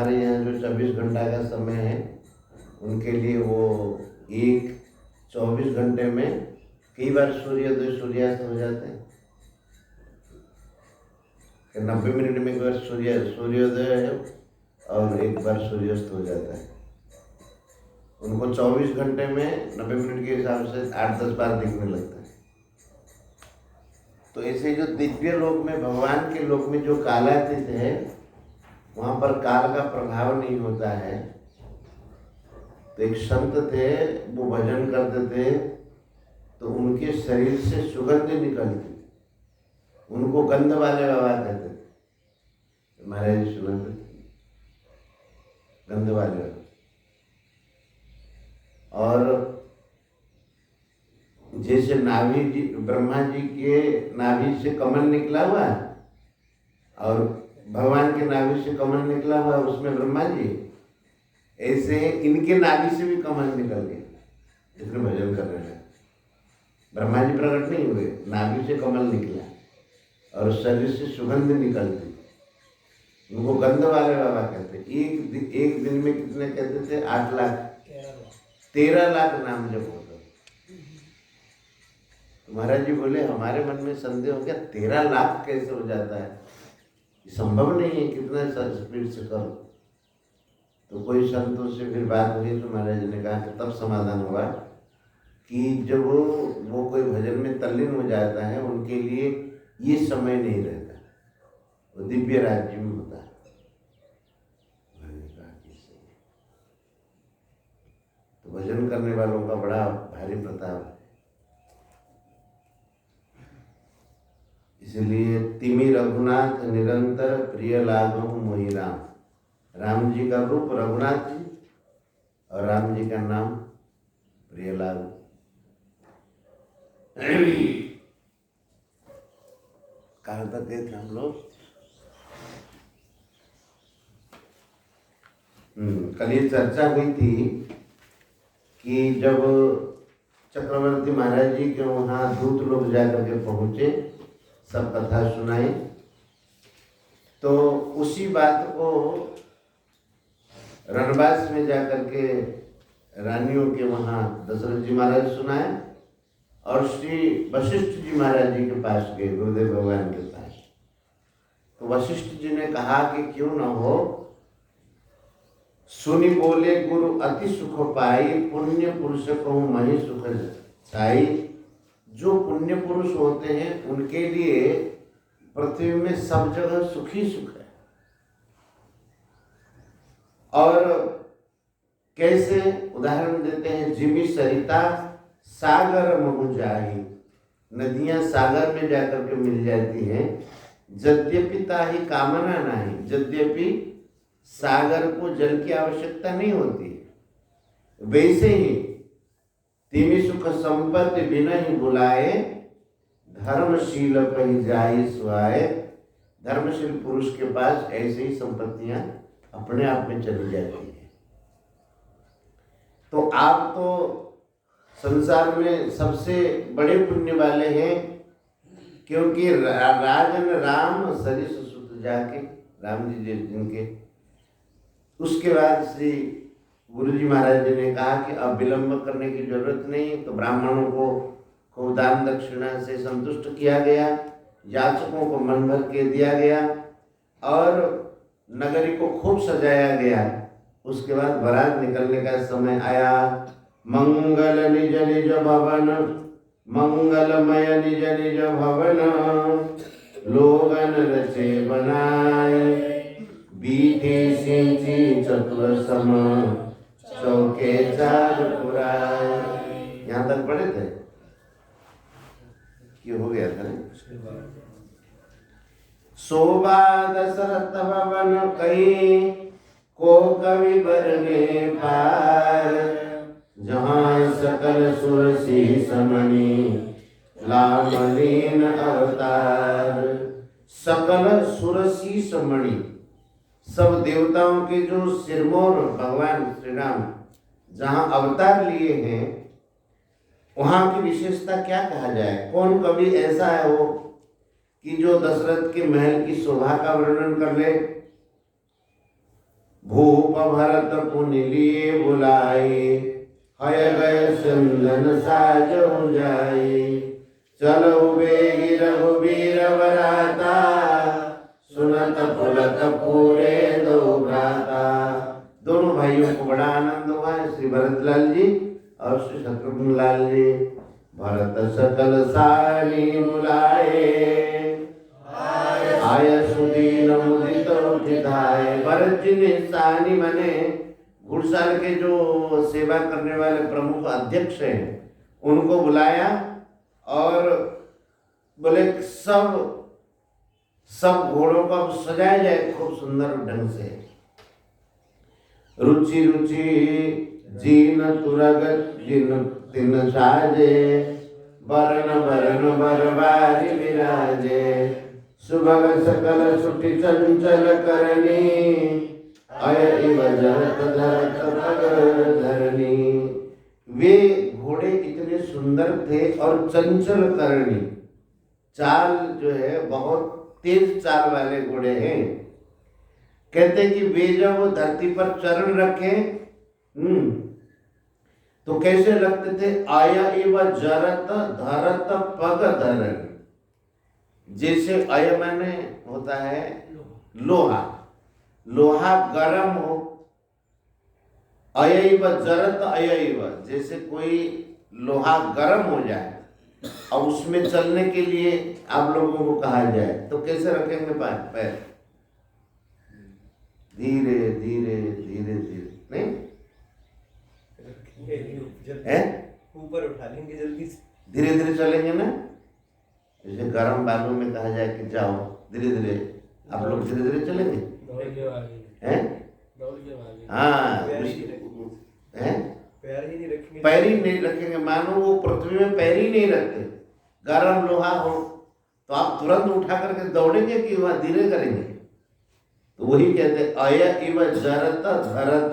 हमारे यहाँ जो 24 घंटा का समय है उनके लिए वो एक 24 घंटे में कई बार सूर्योदय सूर्यास्त हो जाते हैं। 90 मिनट में एक बार सूर्योदय है और एक बार सूर्यास्त हो जाता है। उनको 24 घंटे में 90 मिनट के हिसाब से 8-10 बार दिखने लगता है। तो ऐसे जो दिव्य लोक में, भगवान के लोक में जो कालातीत है, वहाँ पर काल का प्रभाव नहीं होता है। तो एक संत थे, वो भजन करते थे तो उनके शरीर से सुगंध निकलती, उनको गंध वाले बाबा कहते थे। महाराज जी सुगंध गंध वाले बाबा। और जैसे नाभि जी, ब्रह्मा जी के नाभि से कमल निकला हुआ और भगवान के नाभि से कमल निकला हुआ उसमें ब्रह्मा जी, ऐसे इनके नाभि से भी कमल निकल गए इसमें भजन कर रहे हैं। ब्रह्मा जी प्रकट नहीं हुए, नाभि से कमल निकला और शरीर से सुगंध निकलती, उनको गंध वाले बाबा कहते। एक दिन में कितने कहते थे? 8 लाख 13 लाख नाम जब होता। तो महाराज जी बोले हमारे मन में संदेह हो गया, 13 लाख कैसे हो जाता है, संभव नहीं है, कितना स्पीड से करो। तो कोई संतों से फिर बात हुई तो महाराज जी ने कहा कि तब समाधान हुआ कि जब वो कोई भजन में तल्लीन हो जाता है, उनके लिए ये समय नहीं रहता, वो दिव्य राज्य में होता है। तो भजन करने वालों का बड़ा भारी प्रताप है। इसलिए तिमि रघुनाथ निरंतर प्रिय लागहु मोहि राम। राम जी का रूप रघुनाथ जी और राम जी का नाम प्रिय लागु। कहाँ तक गए थे हम लोग? कल ये चर्चा हुई थी कि जब चक्रवर्ती महाराज जी के वहाँ दूत लोग जाकर के पहुँचे, सब कथा सुनाई, तो उसी बात को रणवास में जाकर के रानियों के वहाँ दशरथ जी महाराज सुनाए और श्री वशिष्ठ जी महाराज जी के पास गए, गुरुदेव भगवान के पास। तो वशिष्ठ जी ने कहा कि क्यों न हो, सुनि बोले गुरु अति सुख पाई, पुण्य पुरुष को मही सुख छाई। जो पुण्य पुरुष होते हैं उनके लिए पृथ्वी में सब जगह सुख ही सुख है। और कैसे उदाहरण देते हैं, जिमी सरिता सागर महु जाही। नदियां सागर में जाकर के मिल जाती हैं, यद्यपि ताहि कामना नहीं, यद्यपि सागर को जल की आवश्यकता नहीं होती। वैसे ही तिमि सुख संपत्ति बिना ही बुलाए, धर्मशील कहीं जाई सुहाए। धर्मशील पुरुष के पास ऐसे ही संपत्तियां अपने आप में चली जाती है। तो आप तो संसार में सबसे बड़े पुण्य वाले हैं, क्योंकि राजन राम सरिस सुत जाके, राम जी जिनके, उसके बाद श्री गुरु जी महाराज जी ने कहा कि अब विलंब करने की जरूरत नहीं। तो ब्राह्मणों को खूब दान दक्षिणा से संतुष्ट किया गया, याचकों को मन भर के दिया गया और नगरी को खूब सजाया गया। उसके बाद बारात निकलने का समय आया। मंगल निज निज भवन, मंगलमय निज निज भवन, लोगन रचे बनाए, बीठी सिंची चतुर सम, चौके चार पुराए। यहाँ तक पढ़े थे कि हो गया था ना। शोभा दशरथ भवन कई, को कवि बरने पार, जहाँ सकल सुर सी समणि, लामलीन अवतार। सकल सुर सी समणि, सब देवताओं के जो सिरमौर भगवान श्री राम जहाँ अवतार लिए हैं, वहाँ की विशेषता क्या कहा जाए? कौन कवि ऐसा है वो कि जो दशरथ के महल की शोभा का वर्णन कर ले? भूप भरत पुनि लिए बुलाए, हय गय चंदन साजो जाए। चलो बेगी रघुबीर बराता, सुनत पुलक पूरे दो भ्राता। दोनों भाइयों को बड़ा आनंद हुआ है, श्री भरतलाल जी और श्री शत्रुघ्न लाल जी। भरत सकल सानी बुलाए, आय सुदीन मुदित उठिताए। भरत जी ने सानी माने घुड़साल के जो सेवा करने वाले प्रमुख अध्यक्ष हैं उनको बुलाया और बोले सब घोड़ों को अब सजाया जाए खूब सुंदर ढंग से। रुचि रुचि जीन तुरग जिन तिन साजे, वरण वरण बरबारी विराजे। सुभग सकल सुटि चंचल करनी, अय इव जरत धरत पग धरनी। वे घोड़े इतने सुंदर थे और चंचल करनी, चाल जो है बहुत तेज चाल वाले घोड़े हैं। कहते कि वे जब वो धरती पर चरण रखे तो कैसे लगते थे, आया इव जरत धरत पग धरन। जैसे अय माने होता है लोहा, लोहा गरम हो, अयैव जरत अयैव, जैसे कोई लोहा गरम हो जाए और उसमें चलने के लिए आप लोगों को कहा जाए तो कैसे रखेंगे पैर? धीरे धीरे धीरे धीरे, नहीं ऊपर उठा लेंगे जल्दी से, धीरे धीरे चलेंगे ना। जैसे गर्म बालू में कहा जाए कि जाओ धीरे धीरे, आप लोग धीरे धीरे चलेंगे हैं? हाँ, पैर ही नहीं रखेंगे। मानो वो पृथ्वी में पैर ही नहीं रखते, गर्म लोहा हो तो आप तुरंत उठा करके दौड़ेंगे कि वह धीरे करेंगे? तो वही कहते अय इव जरत धरत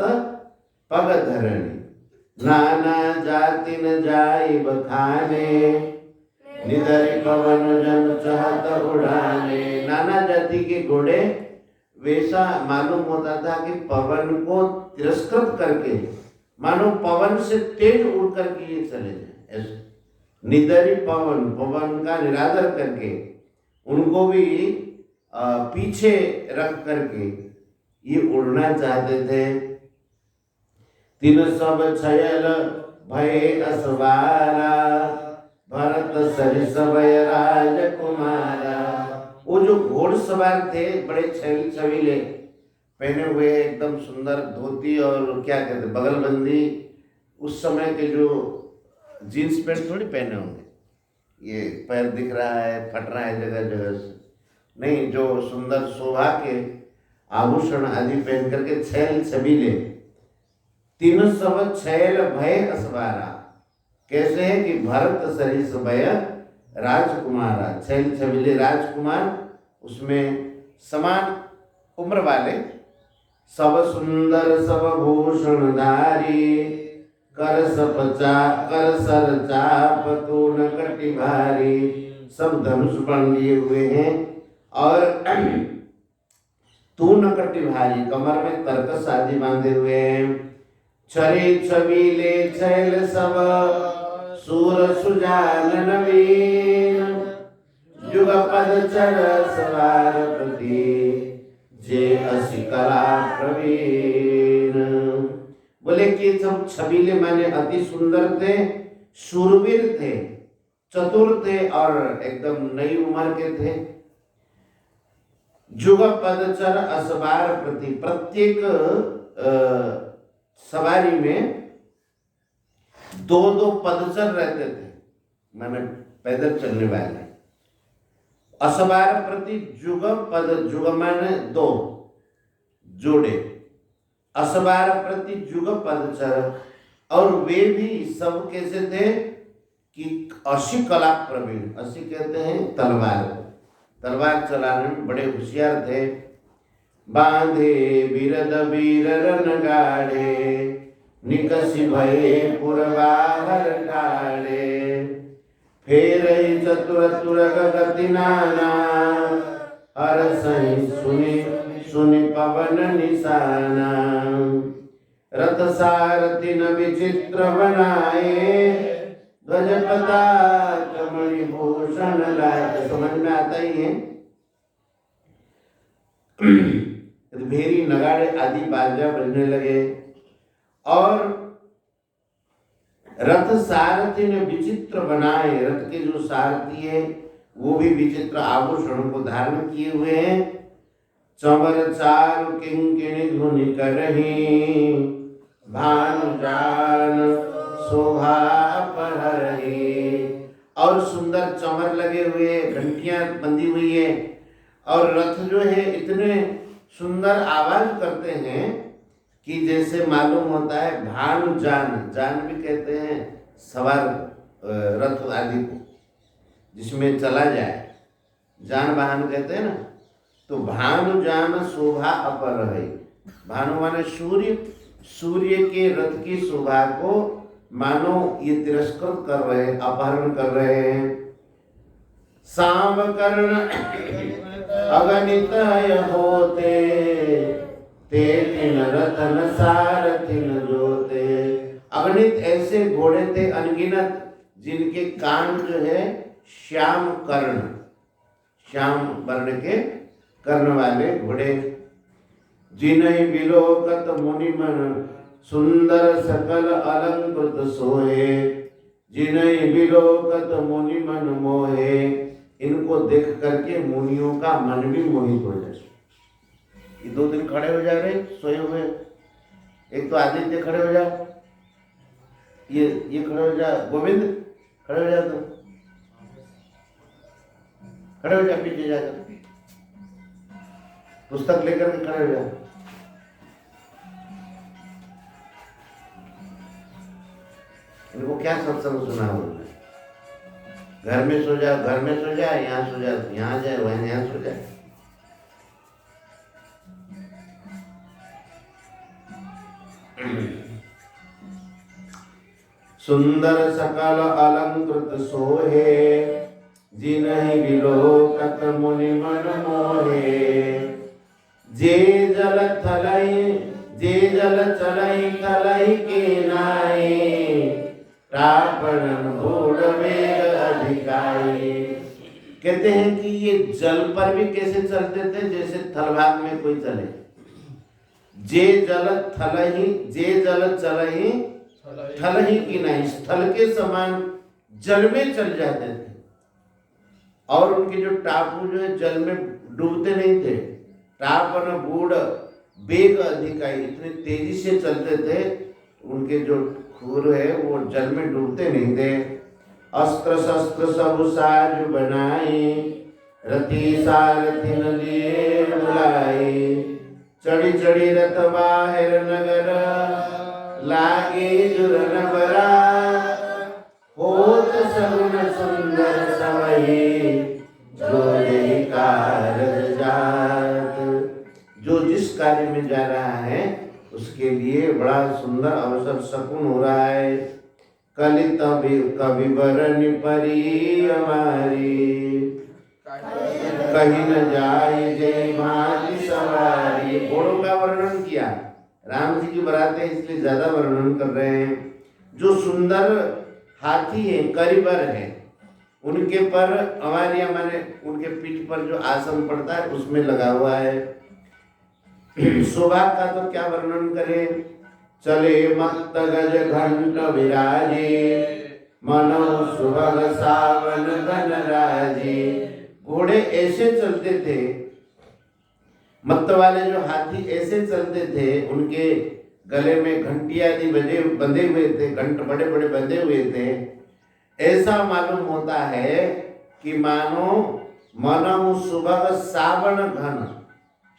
पग धरणी। नाना जाति न जाई बखाने, निधरि पवन जन चाहत उड़ाने। नाना जाति के घोड़े वैसा मालूम होता था कि पवन को तिरस्कृत करके, मानो पवन से तेज उड़ करके ये चले जाए ऐसे। निधरि पवन, पवन का निरादर करके उनको भी पीछे रख करके ये उड़ना चाहते थे। तीन सब छयल भय असवारा, भरत सरिस भय राजकुमारा। वो जो घोड़सवार थे बड़े छैल छबीले, पहने हुए एकदम सुंदर धोती और क्या कहते बगलबंदी। उस समय के जो जीन्स पैंट थोड़ी पहने होंगे, ये पैर दिख रहा है, फट रहा है जगह जगह से, नहीं, जो सुंदर शोभा के आभूषण आदि पहन करके छैल छबीले। तीन सब छैल भय असवारा, कैसे है कि भरत सरिस भय राजकुमारा, छैल छबीले राजकुमार, उसमें समान उम्र वाले, सब सुंदर सब भूषण धारी, कर सर चाप तून कटि भारी। सब धनुष बन लिए हुए हैं और तून कटि भारी, कमर में तरकस आदि बांधे हुए हैं। छरे छबीले छैल सब, सूर सुजान नवीन, जुगपद चर सवार प्रति, जे असि कला प्रवीण। बोले कि सब छबीले माने अति सुंदर थे, शूरवीर थे, चतुर थे और एकदम नई उम्र के थे। जुगपद चर असवार प्रति, प्रत्येक सवारी में दो दो पदचर रहते थे, माने पैदल चलने वाले। असवार प्रति जुग पद, जुग माने दो जोड़े, असवार प्रति जुग पदचर। और वे भी सब कैसे थे कि अशी कला प्रवीण, अशी कहते हैं तलवार, तलवार चलाने में बड़े होशियार थे। बांधे बिरद वीर रन गाड़े, निकसी भये पुरवाहर गाड़े। फेर चतुर तुरग गति नाना, हर सही सुनि सुनि पवन निशाना। रथ सारथी न विचित्र बनाए, ध्वज पताका मणिभूषण लाए। तो समझ में आता ही है। भेरी नगाड़े आदि बाजा बजने लगे और रथ सारथी ने विचित्र बनाए, रथ के जो सारथी है वो भी विचित्र आभूषणों को धारण किए हुए हैं। चमर चारु किंकिणी धुनि करही, भानुजान शोभा अपहरही। और सुंदर चमर लगे हुए, घंटियां बंधी हुई है और रथ जो है इतने सुंदर आवाज करते हैं कि जैसे मालूम होता है भानुजान, जान भी कहते हैं सवार रथ आदि को जिसमें चला जाए, जान वाहन कहते हैं ना। तो भानुजान शोभा अपहरही, भानु माने सूर्य, सूर्य के रथ की शोभा को मानो ये तिरस्कृत कर रहे हैं, अपहरण कर रहे हैं। सांब कर्ण अगणित होते, ते तिन रतन सारथिन जोते। अगणित ऐसे घोड़े थे, अनगिनत, जिनके कान जो है श्याम कर्ण, श्याम वर्ण के कर्ण वाले घोड़े। जिन्हि विलोकत मुनि मन, सुंदर सकल अलंकृत सोहे। जिन्हि विलोकत मुनि मन मोहे, इनको देख करके मुनियों का मन भी मोहित हो जाए। ये 2 दिन खड़े हो जा रहे सोए हुए, एक तो आदित्य खड़े हो जाओ, ये खड़े हो जा, गोविंद खड़े हो जा, तो खड़े हो जा, पीछे जाकर पुस्तक लेकर के खड़े हो जा। इनको क्या सत्संग सुना उन्होंने? घर में सो जा, घर में सो जा, यहाँ सो जा, यहाँ जाए, वह यहाँ सो जाए। सुंदर सकल अलंकृत सोहे, जिन्हि विलोकत मुनि मन मोहे। जे जल थलई, जे जल चलई थलई के नाई, रावण घोड़ वेग अधिकाई। कहते हैं कि ये जल पर भी कैसे चलते थे, जैसे थलभाग में कोई चले। जे जल थलही, जे जल चलही थलही की नहीं, स्थल के समान जल में चल जाते थे। और उनके जो टापू जो है जल में डूबते नहीं थे। टापन बूढ़ वेग अधिकाई, इतनी तेजी से चलते थे, उनके जो खुर है वो जल में डूबते नहीं थे। अस्त्र शस्त्र सब साज बनाए, रति सारथी न लिए बुलाए। चढ़ी चढ़ी रथ बाहिर नगर, लागे जुरन बरा। होत सगुन सुंदर सवही, जो यही कारज जात। जो जिस कार्य में जा रहा है उसके लिए बड़ा सुंदर अवसर शकुन हो रहा है। कलित कवि बरन परी हमारी, कहीं न जाए जय भांति सवारी। घोड़ों का वर्णन किया, राम जी की बारात है इसलिए ज्यादा वर्णन कर रहे हैं। जो सुंदर हाथी है, करिबर है, उनके पर हमारे माने उनके पीठ पर जो आसन पड़ता है उसमें लगा हुआ है। शोभा का तो क्या वर्णन करें। चले मत्त गज घंट विराजे, मनो सुभग सावन घन राजे। घोड़े ऐसे चलते थे, मत्त वाले जो हाथी ऐसे चलते थे, उनके गले में घंटी आदि बंधे हुए थे, घंट बड़े बड़े बंधे हुए थे। ऐसा मालूम होता है कि मानो मनो सुभग सावन घन,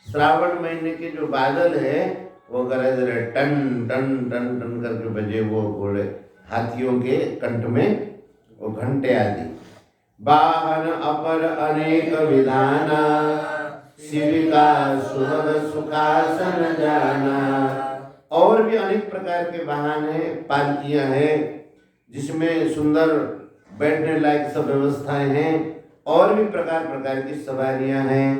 श्रावण महीने के जो बादल है वो गरज रहे, टन टन टन टन करके बजे वो घोड़े हाथियों के कंठ में वो घंटे आदि। वाहन अपर अनेक विधाना, शिविका सुभग सुखासन जाना। और भी अनेक प्रकार के वाहन हैं, पालकियां हैं जिसमें सुंदर बैठने लायक सब व्यवस्थाएं हैं। और भी प्रकार प्रकार की सवारियां हैं।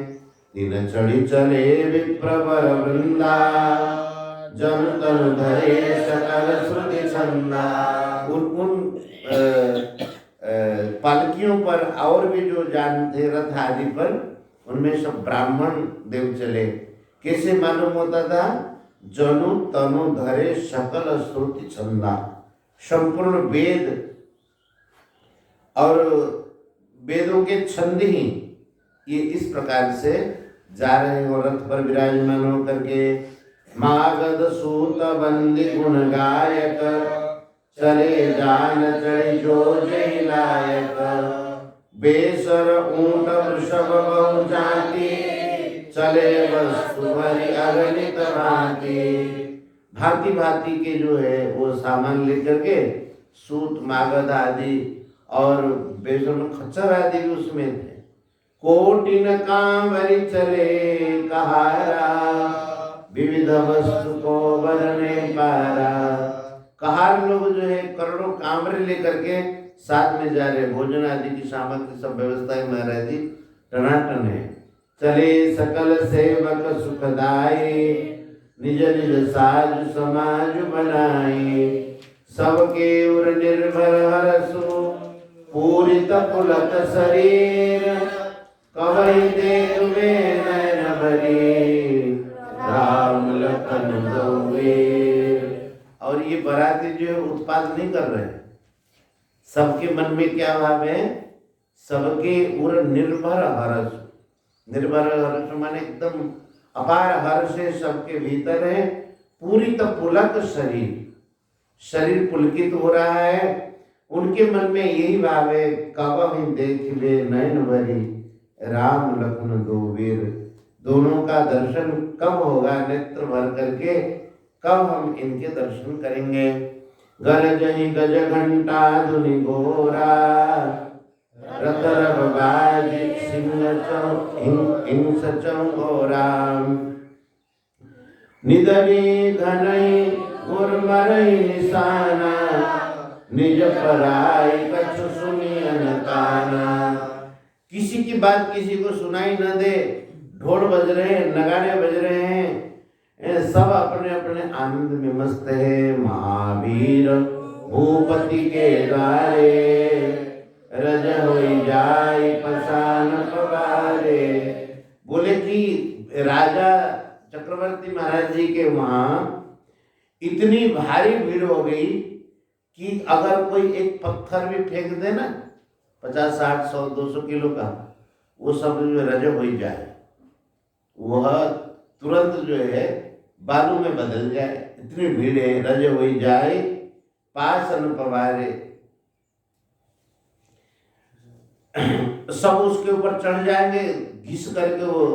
दिन चढ़ी चले विप्रवर वृंदा, जन तन धरे सकल श्रुति छंदा। उन पालकियों पर और भी जो जान थे रथ आदि पर, उनमें सब ब्राह्मण देव चले। कैसे मालूम होता था? जनु तनु धरे सकल श्रुति छंदा, संपूर्ण वेद और वेदों के छंद ही ये इस प्रकार से जा रहे हैं। और रथ पर विराजमान होकर के मागध सूत बंदी गुण गायक, चले जान चढ़ी जो जय लायक। बेसर ऊंट वृषभ बहु जाति, चले वस्तु भरी अगणित भांति। भांति भांति के जो है वो सामान लेकर के सूत मागध आदि और बेसर में खच्चर आदि भी उसमें थे। कोटिन कांवरी चले कहारा, विविध वस्तु को बरने पारा। कहार लोग जो है करोड़ों कांवरे लेकर के साथ में जा रहे, भोजन आदि की सामग्री सब व्यवस्था महाराज जी टनाटन है। चले सकल सेवक सुखदाई, निज निज साज समाज बनाए। सबके उर निर्भर हरसु, पूरित पुलक शरीर। कवई देख में नयन भरी, राम लखन दो वीर। और ये बाराती जो है उत्पाद नहीं कर रहे हैं। सबके मन में क्या भाव है? सबके उर निर्भर हर्ष। निर्भर हर्ष माने एकदम अपार हर्ष है सबके भीतर है। पूरी तो पुलक शरीर, शरीर पुलकित हो रहा है। उनके मन में यही भाव है, कब देखिए नयन भरी, राम लखन दो वीर। दोनों का दर्शन कब होगा? नेत्र भर करके कब हम इनके दर्शन करेंगे? गरजहि गज घंटा धुनि घोरा, रथ रव बाजी हिंस चौरा। निधनि घनई गुरमरई निशाना, निज पराई कछु सुनियन काना। किसी की बात किसी को सुनाई न दे, ढोल बज रहे हैं, नगाड़े बज रहे हैं, सब अपने अपने आनंद में मस्त है। महावीर भूपति के द्वारे, रज होई जाई पसान पवारे। बोले कि राजा चक्रवर्ती महाराज जी के वहाँ इतनी भारी भीड़ हो गई कि अगर कोई एक पत्थर भी फेंक दे ना 50, 60, 100, 200 किलो का, वो सब जो रज हो जाए, वह तुरंत जो है बालू में बदल जाए। इतनी भीड़ है, रज हो जाए पासन पवारे। सब उसके ऊपर चढ़ जाएंगे, घिस करके वो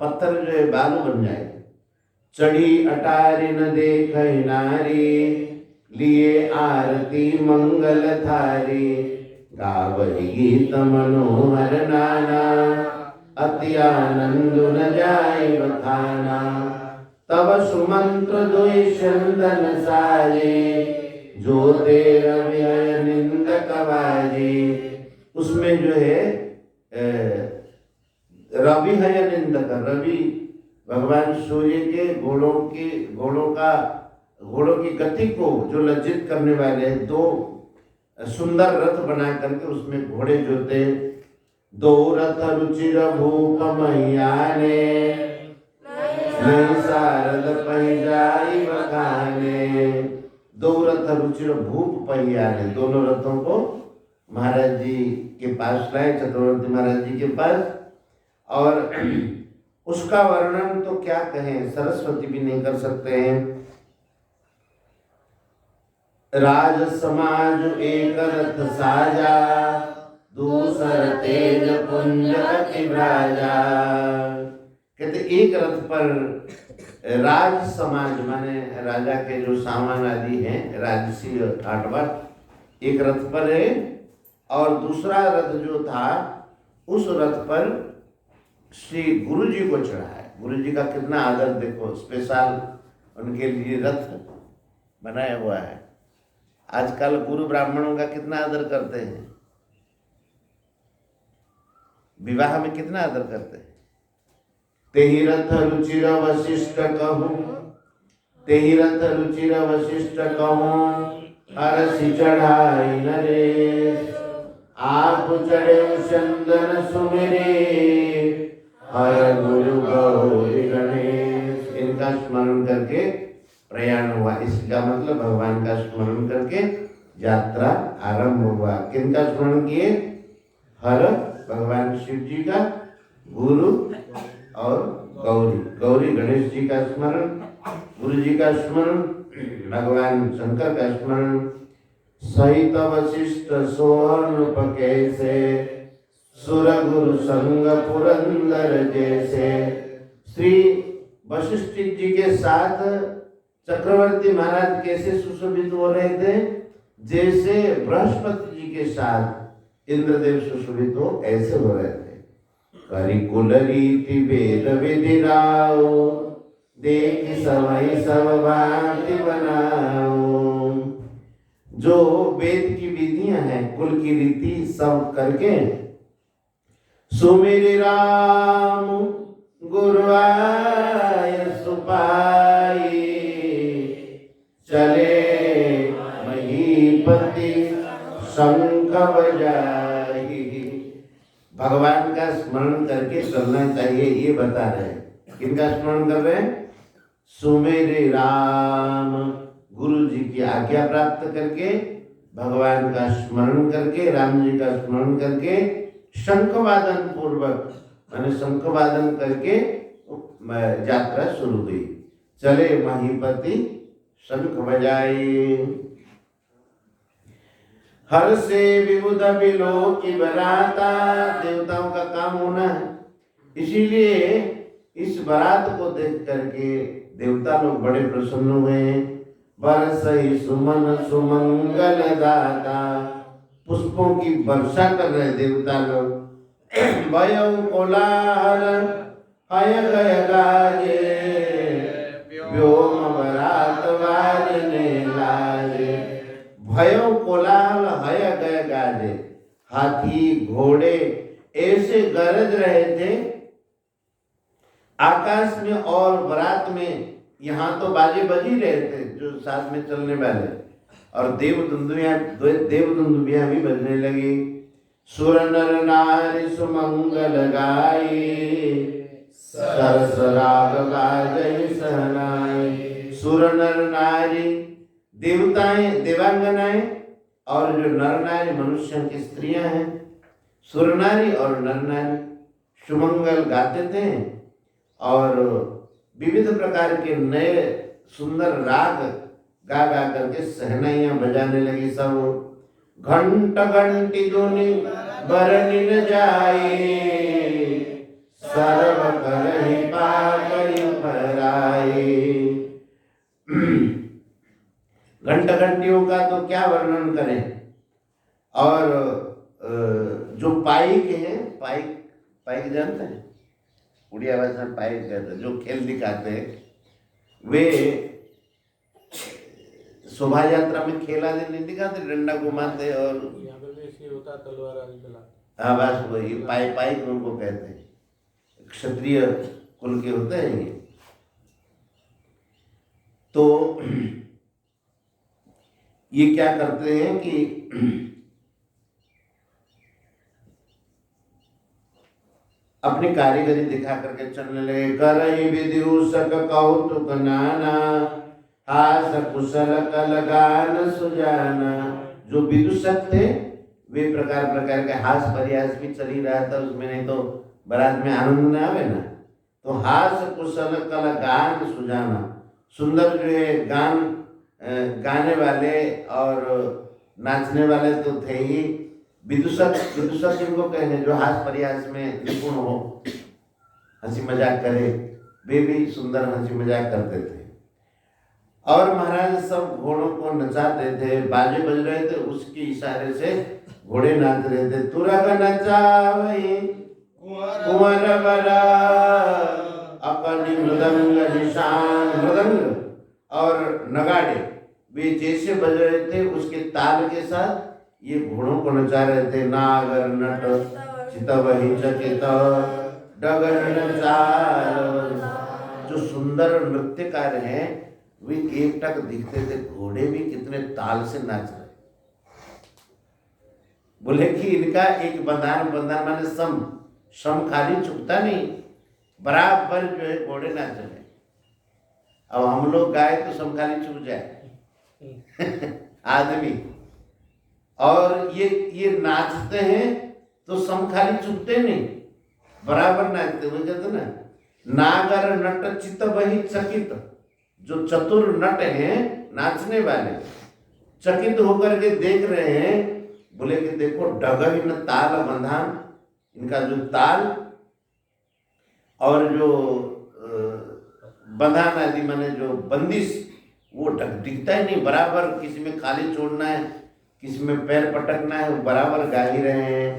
पत्थर जो है बालू बन जाएंगे। चढ़ी अटारी न देख नारी, लिए आरती मंगल थारी। गावई गीत मनोहर नाना, अति आनंद न जाय बखाना। तब सुमंत्र दुई चंदन साजे, जो तेरा व्यय निंदक बाजे। उसमें जो है रवि है निंदक, रवि भगवान सूर्य के घोड़ों की गति को जो लज्जित करने वाले हैं, 2 सुंदर रथ बना करके उसमें घोड़े जोते। 2 रथ रुचिर भूप मैया ने, नहीं सारद पही जाई बखाने। 2 रथ रुचिर भूप पहिया ने, दोनों रथों को महाराज जी के पास लाए, चक्रवर्ती महाराज जी के पास। और उसका वर्णन तो क्या कहें, सरस्वती भी नहीं कर सकते हैं। राज समाज एक रथ साजा, दूसर तेज पुंज अति राजा। कहते एक रथ पर राज समाज माने राजा के जो सामान आदि हैं, राजसी ठाटबाट, एक रथ पर है। और दूसरा रथ जो था, उस रथ पर श्री गुरु जी को चढ़ा है। गुरु जी का कितना आदर देखो, स्पेशल उनके लिए रथ बनाया हुआ है। आजकल गुरु ब्राह्मणों का कितना आदर करते हैं, विवाह में कितना आदर करते हैं। तेहि रथ रुचिर वशिष्ठ कहूँ, तेहि रथ रुचिर वशिष्ठ कहूँ हरसि चढ़ाई नरेश। आप चढ़े चंदन सुमिरे हर गुरु गौरी गणेश। इनका स्मरण करके प्रयाण हुआ। इसका मतलब भगवान का स्मरण करके यात्रा आरंभ हुआ। किनका स्मरण किए? हर भगवान शिव जी का, गुरु और गौरी, गौरी गणेश जी का स्मरण, गुरु जी का स्मरण, भगवान शंकर का स्मरण। सहित वशिष्ठ सोहन कैसे सुर गुरु संग पुरंदर जैसे। श्री वशिष्ठ जी के साथ चक्रवर्ती महाराज कैसे सुशोभित हो रहे थे? जैसे बृहस्पति जी के साथ इंद्रदेव सुशोभित हो, ऐसे हो रहे थे। करिकुल रीति वेद विधि राव देख समय सब भांति बनाओ। जो वेद की विधियां हैं, कुल की रीति सब करके सुमिरि राम गुरुआय सुपाई चले महीपति शंख बजाई। भगवान का स्मरण करके चलना चाहिए, ये बता रहे हैं। किनका स्मरण कर रहे हैं? सुमेरे राम, गुरु जी की आज्ञा प्राप्त करके, भगवान का स्मरण करके, राम जी का स्मरण करके, शंखवादन पूर्वक मैंने शंखवादन करके यात्रा शुरू हुई। चले महीपति शंख बजाए। हर से विबुध बिलो की बराता, देवताओं का काम होना है, इसीलिए इस बारात को देख करके देवता लोग बड़े प्रसन्न हुए। बरसई सुमन सुमंगल दाता, पुष्पों की वर्षा कर रहे देवता लोग। भयउ कोलाहल हय गय गाजे, व्योम बरात बाजने लाजे। भयउ कोलाहल हय गय गाजे, हाथी घोड़े ऐसे गरज रहे थे आकाश में और बारात में। यहाँ तो बाजे बज ही रहे थे जो साथ में चलने वाले, और देव दुंदुभियां भी बजने लगी। सुर नर नारी सुमंगल गाई, सरस राग बाजै सहनाई। सुर नर नारी, देवताएं, देवांगनाएं, और जो नर नारी मनुष्य की स्त्रियां हैं, सुर नारी और नर नारी सुमंगल गाते थे और विविध प्रकार के नए सुंदर राग गा गा करके सहनाइयां बजाने लगी सब। घंट घंटी धुनि बरनि न जाई, सर्व करहि पाकहि पराई। घंट घंटियों का तो क्या वर्णन करें। और जो पाइक है, पाइक जानते हैं, उड़िया भाषा में पाइक कहते हैं, जो खेल दिखाते हैं, वे शोभा यात्रा में खेला नहीं दिखाते, डंडा घुमाते और होता तलवार चला। हाँ बस वही पाइक उनको कहते हैं। क्षत्रिय कुल के होते हैं ये। तो ये क्या करते हैं कि अपनी कारीगरी दिखा करके चलने लगे। करई विदूषक कौतुक नाना, हास कुशल कल गान सुजाना। जो विदूषक थे वे प्रकार प्रकार के हास परिहास भी चल ही रहा था उसमें, नहीं तो बारात में आनंद न आवे ना। तो हास कुशल कल गान सुजाना, सुंदर जो है गान गाने वाले और नाचने वाले तो थे ही। विदूषक जिनको कहने, जो हास परिहास में निपुण हो, हंसी मजाक करे, वे भी सुंदर हंसी मजाक करते थे। और महाराज सब घोड़ों को नचाते थे, बाजे बज रहे थे, उसके इशारे से घोड़े नाच रहे थे। तुरग नचावई कुंवर बरा, अपनी मृदंग निशान, मृदंग और नगाड़े वे जैसे बज रहे थे उसके ताल के साथ ये घोड़ों को नचा रहे थे। नागर नट चितवहि चकित डगर नचार। जो सुंदर नृत्यकार हैं वे एकटक दिखते थे। घोड़े भी कितने ताल से नाच रहे। बोले कि इनका एक बंधान माने सम खाली चुकता नहीं, बराबर जो है घोड़े नाच रहे। अब हम लोग गाए तो सम खाली चुक जाए आदमी, और ये नाचते हैं तो सम खाली चुकते नहीं, बराबर नाचते। वो कहते ना, नागर नट चित वही चकित। जो चतुर नट हैं नाचने वाले, चकित होकर के देख रहे हैं। बोले कि देखो डगर न ताल बंधान, इनका जो ताल और जो बंधान आदि माने जो बंदिश, वो दिखता ही नहीं, बराबर किसी में खाली छोड़ना है, किसी में पैर पटकना है, वो बराबर गा ही रहे हैं।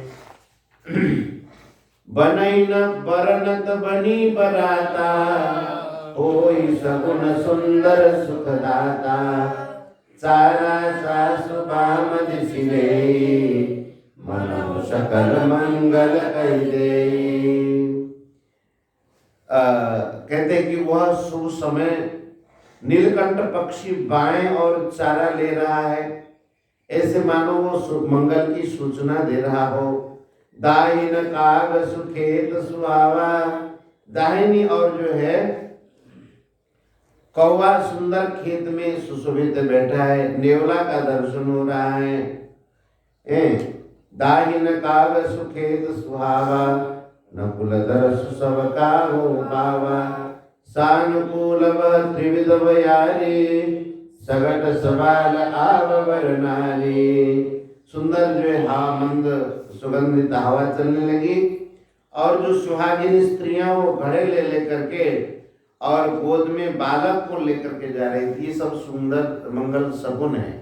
बनई न बरनत बनी बराता, होई सगुन सुंदर सुखदाता। सारा सासु बाम दिसिले, मनो सकल मंगल कहि देई। कहते कि वह शुभ समय नीलकंठ पक्षी बाएं और चारा ले रहा है, ऐसे मानो वो मंगल की सूचना दे रहा हो। दाहिन काग सुखेत सुहावा, दाहिनी और जो है कौवा सुंदर खेत में सुशोभित बैठा है, नेवला का दर्शन हो रहा है। दाहिन काग सुखेत सुहावा, नकुल दर्श सब का हो पावा। सानुकूल त्रिविध बयारी, सगट सवाल आव वरनाली। सुंदर जो है मंद सुगंधित हवा चलने लगी, और जो सुहागिन स्त्रियां वो घड़े ले लेकर के और गोद में बालक को लेकर के जा रही थी। ये सब सुंदर मंगल शकुन है।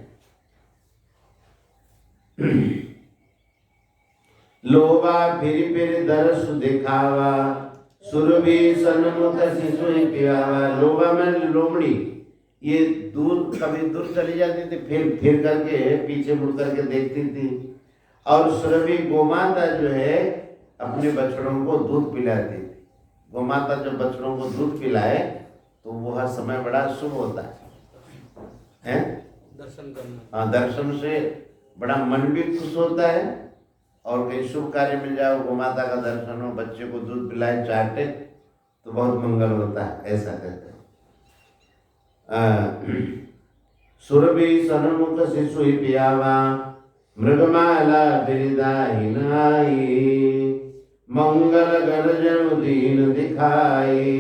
लोबा फिर दरस दिखावा, सुरभि सन्मुख शिशु पियावा। लोबा में लोमड़ी, ये दूर कभी दूर चली जाती थी, फिर करके पीछे मुड़ करके देखती थी। और सुरभि गोमाता जो है अपने बछड़ों को दूध पिलाती थी। गोमाता जब बछड़ों को दूध पिलाए तो वह समय बड़ा शुभ होता है, दर्शन करना। हाँ, दर्शन से बड़ा मन भी खुश होता है। और कहीं शुभ कार्य में जाओ, गोमाता का दर्शन हो, बच्चे को दूध पिलाए चाटे तो बहुत मंगल होता है, ऐसा कहते हैं। सुरभि सन्मुख शिशु पियावा, मृगमाला बिरदाहिनाई। मंगल गर्जन दीन दिखाई।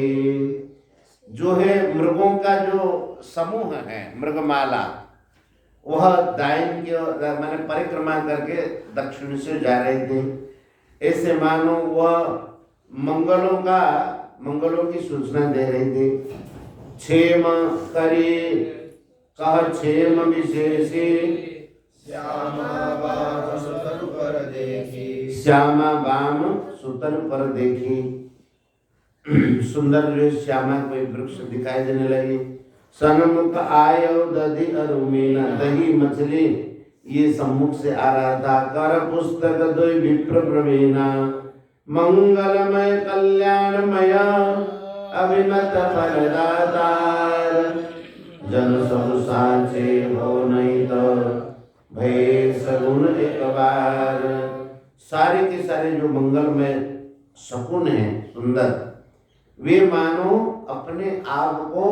जो है मृगों का जो समूह है मृगमाला, वह दाइन की माने परिक्रमा करके दक्षिण से जा रहे थे। ऐसे मानो वह मंगलों की सूचना दे रही थी। क्षेम करी कह क्षेम विशेषी, श्यामा बाम सुतर पर देखी। सुंदर जो श्यामा कोई वृक्ष दिखाई देने लगी। सन्मुख आयो दधि अरुमीना, दही मछली ये सम्मुख से आ रहा था। कर पुस्तक दोई विप्र प्रवीणा, मंगलमय कल्याणमय अभिमत फलदातार। जन सब साचे हो नहीं तो भय सगुन एक बार। सारे के सारे जो मंगलमय शकुन है सुंदर, वे मानो अपने आप को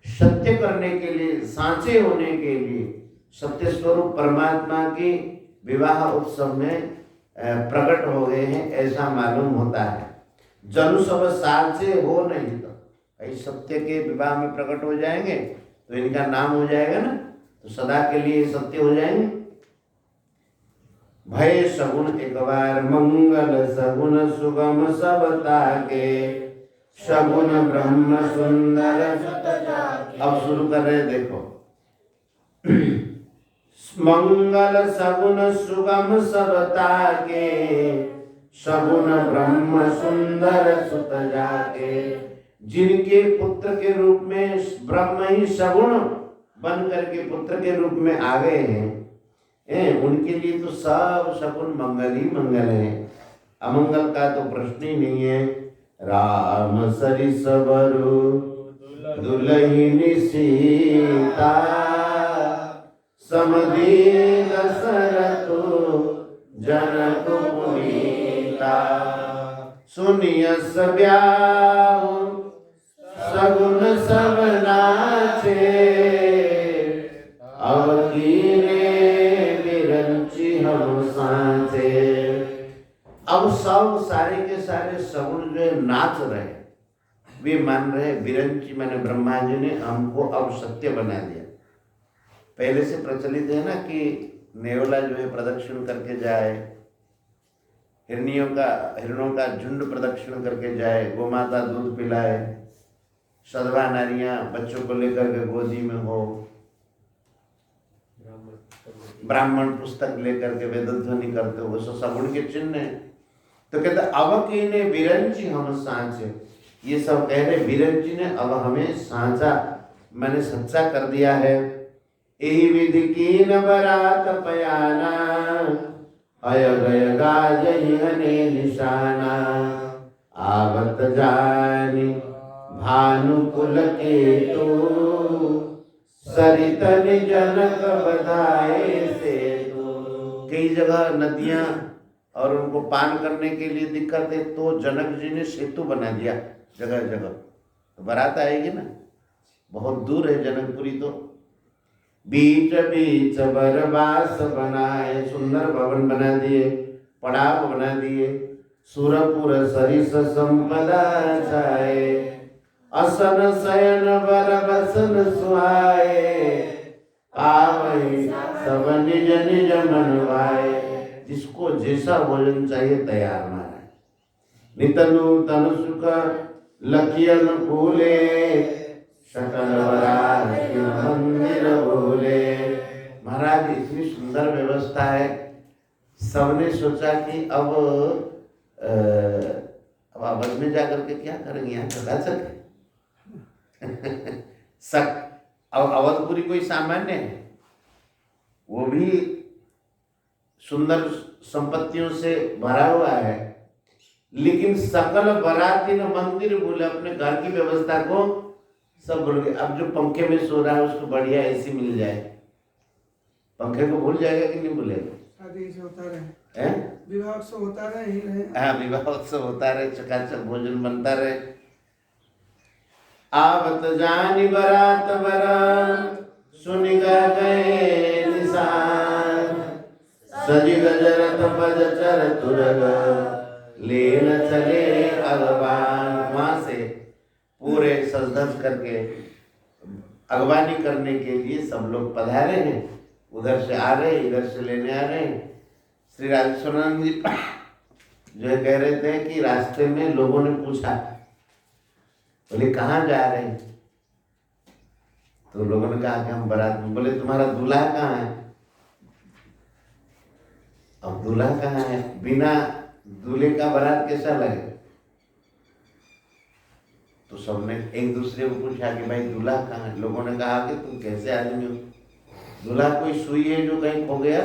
सत्य करने के लिए, सांचे होने के लिए, सत्य स्वरूप परमात्मा की विवाह उत्सव में प्रकट हो गए हैं, ऐसा मालूम होता है। जनु सब सांचे हो नहीं तो भाई सत्य के विवाह में प्रकट हो जाएंगे तो इनका नाम हो जाएगा ना, तो सदा के लिए सत्य हो जाएंगे। भय सगुन एक बार, मंगल सगुन सुगम सब ताके। सगुन ब्रह्म सुंदर। अब शुरू कर रहे देखो। मंगल सगुन सुगम सब ताके, सगुन ब्रह्म सुंदर सुत जाके। जिनके पुत्र के रूप में ब्रह्म ही सगुण बन करके पुत्र के रूप में आ गए हैं, उनके लिए तो सब सगुन मंगल ही मंगल है। अमंगल का तो प्रश्न ही नहीं है। राम सरिस बरु दुलहिनी सीता समधी दशरथ जनक पुनीता सुनिय ब्याहु सगुन सब नाचे अवकीने बिरंची हम सांचे। अब सब सारे के सारे सगुन जो है नाच रहे, वे मान रहे बिरंची माने ब्रह्मा जी ने हमको अब सत्य बना दिया। पहले से प्रचलित है ना कि नेवला जो है प्रदक्षिण करके जाए, हिरणों का झुंड प्रदक्षिण करके जाए, गोमाता दूध पिलाए, सधवा नारियां बच्चों को लेकर के गोदी में हो, ब्राह्मण पुस्तक लेकर के वेदध्वनि करते हो, वो सब सगुण के चिन्ह है। तो कहते अब की ने बिरंची हम सांचे, ये सब कह रहे बिरंची ने अब हमें सांचा मैंने सच्चा कर दिया है। यही विधि की न बरात पयाना अय गय गाजहि हने निशाना आवत जानी भानुकुल के तो सरितन जनक बधाए से तो। कई जगह नदियां और उनको पान करने के लिए दिक्कत है, तो जनक जी ने सेतु बना दिया जगह जगह, तो बारात आएगी ना। बहुत दूर है जनकपुरी, तो बीच बीच बरबास बनाए, सुंदर भवन बना दिए, पड़ाव बना दिए, सुरपुर सरिस संपदा छाए, असन शयन बर बसन सुहाए, आवै सब निज निज मनवाए। जिसको जैसा भोजन चाहिए तैयार माना, नितनु तनु सुख लखियन फूले, सकल वराह मंदिर बोले। महाराज इतनी सुंदर व्यवस्था है, सबने सोचा कि अब अवध में जाकर के क्या करेंगे, यहाँ चला सके अब अवधपुरी कोई सामान्य है, वो भी सुंदर संपत्तियों से भरा हुआ है, लेकिन सकल बराती न मंदिर बोले, अपने घर की व्यवस्था को सब भूल गए। अब जो पंखे में सो रहा है उसको बढ़िया एसी मिल जाए, पंखे को भूल जाएगा कि नहीं भूलेगा? शादी से होता रहे, विवाह उत्सव होता रहे, ही रहे। हाँ, विवाह उत्सव होता रहे, चकाचक भोजन बनता रहे। आवत जानी बरात बरात सुनि गए निशान, सजी गजरत बज चर तुरग लेन चले अगवान। वहां से पूरे सजधज करके अगवानी करने के लिए सब लोग पधारे हैं, उधर से आ रहे, इधर से लेने आ रहे हैं। श्री राजेश्वरानंद जी जो है कह रहे थे कि रास्ते में लोगों ने पूछा, बोले कहाँ जा रहे हैं? तो लोगों ने कहा कि हम बारात में। बोले तुम्हारा दूल्हा कहाँ है? अब दूल्हा कहाँ है? बिना दूल्हे का बारात कैसा लगे? तो सबने एक दूसरे को पूछा कि भाई दूल्हा कहाँ है? लोगों ने कहा कि तुम कैसे आदमी हो, दूल्हा कोई सुई है जो कहीं खो गया?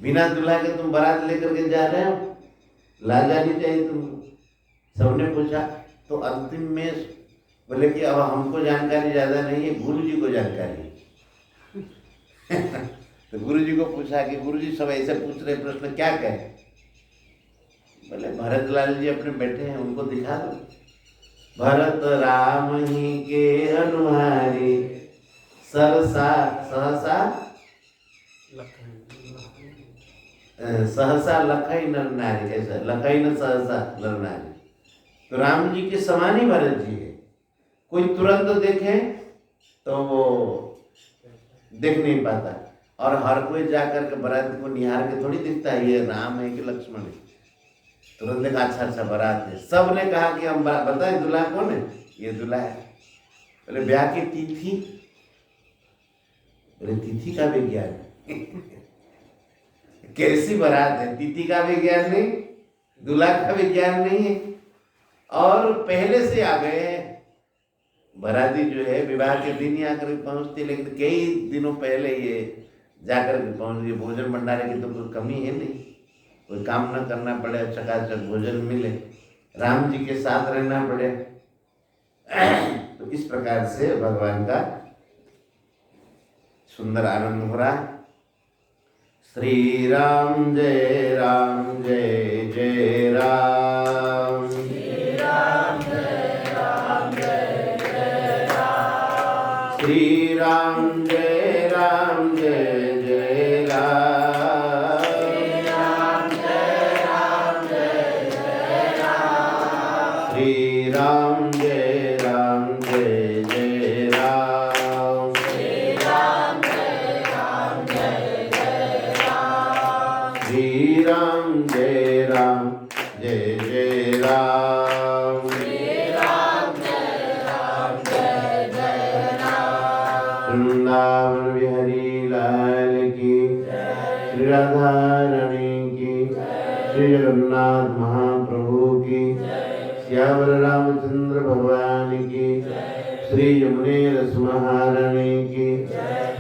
बिना दूल्हा के तुम बारात लेकर के जा रहे हो, ला जानी चाहिए तुमको। सबने पूछा, तो अंतिम में बोले कि अब हमको जानकारी ज्यादा नहीं है, गुरु जी को जानकारी है। तो गुरु जी को पूछा कि गुरु जी सब ऐसे पूछ रहे प्रश्न, क्या कहे? बोले भरतलाल जी अपने बैठे हैं, उनको दिखा दो। भरत राम ही के अनुहारी सरसा सहसा सहसा लखई नर नारी, ऐसा लखई न सहसा नर नारी। तो राम जी के समान ही भरत जी है, कोई तुरंत देखे तो वो देख नहीं पाता, और हर कोई जाकर के बारात को निहार के थोड़ी दिखता है ये राम है कि लक्ष्मण है। तुरंत देखा अच्छा बारात है। सब ने कहा कि हम बताएं दूल्हा कौन है? ये दूल्हा है। बोले ब्याह की तिथि? बोले तिथि का विज्ञान कैसी बारात है, तिथि का विज्ञान नहीं, दूल्हा का विज्ञान नहीं है। और पहले से आ गए हैं, बाराती जो है विवाह के दिन ही आकर पहुंचती, लेकिन कई दिनों पहले ये जाकर के पहुंच गए। भोजन भंडारे की तो कोई कमी है नहीं, कोई काम न करना पड़े, चकाचक भोजन मिले, राम जी के साथ रहना पड़े। तो इस प्रकार से भगवान का सुंदर आनंद हो रहा है। श्री राम जय राम जय जय राम। श्री राम जय राम जय जय राम। श्री राम जय राम जय जय राम। श्री राम जय राम जय जय राम। श्री राम जय राम जय जय राम। श्री राम जय राम जय जय राम। श्री राम जय राम जय जय राम। श्री राम जय राम जय जय राम। वृंदावन बिहारी लाल की, श्री राधा रानी की, श्री जगन्नाथ महाप्रभु की, श्यावर रामचंद्र भगवान की, श्री यमुने रस महारानी की,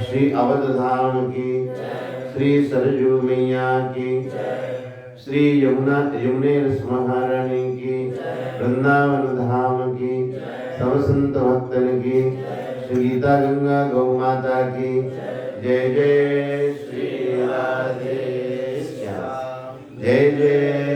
श्री अवध धाम की, श्री सरजू मैया की, श्री यमुने रस महारानी की, वृंदावन धाम की, सब संत भक्तन की, श्री गीता गंगा गौ माता की जय। जय श्री राधे श्याम। जय जय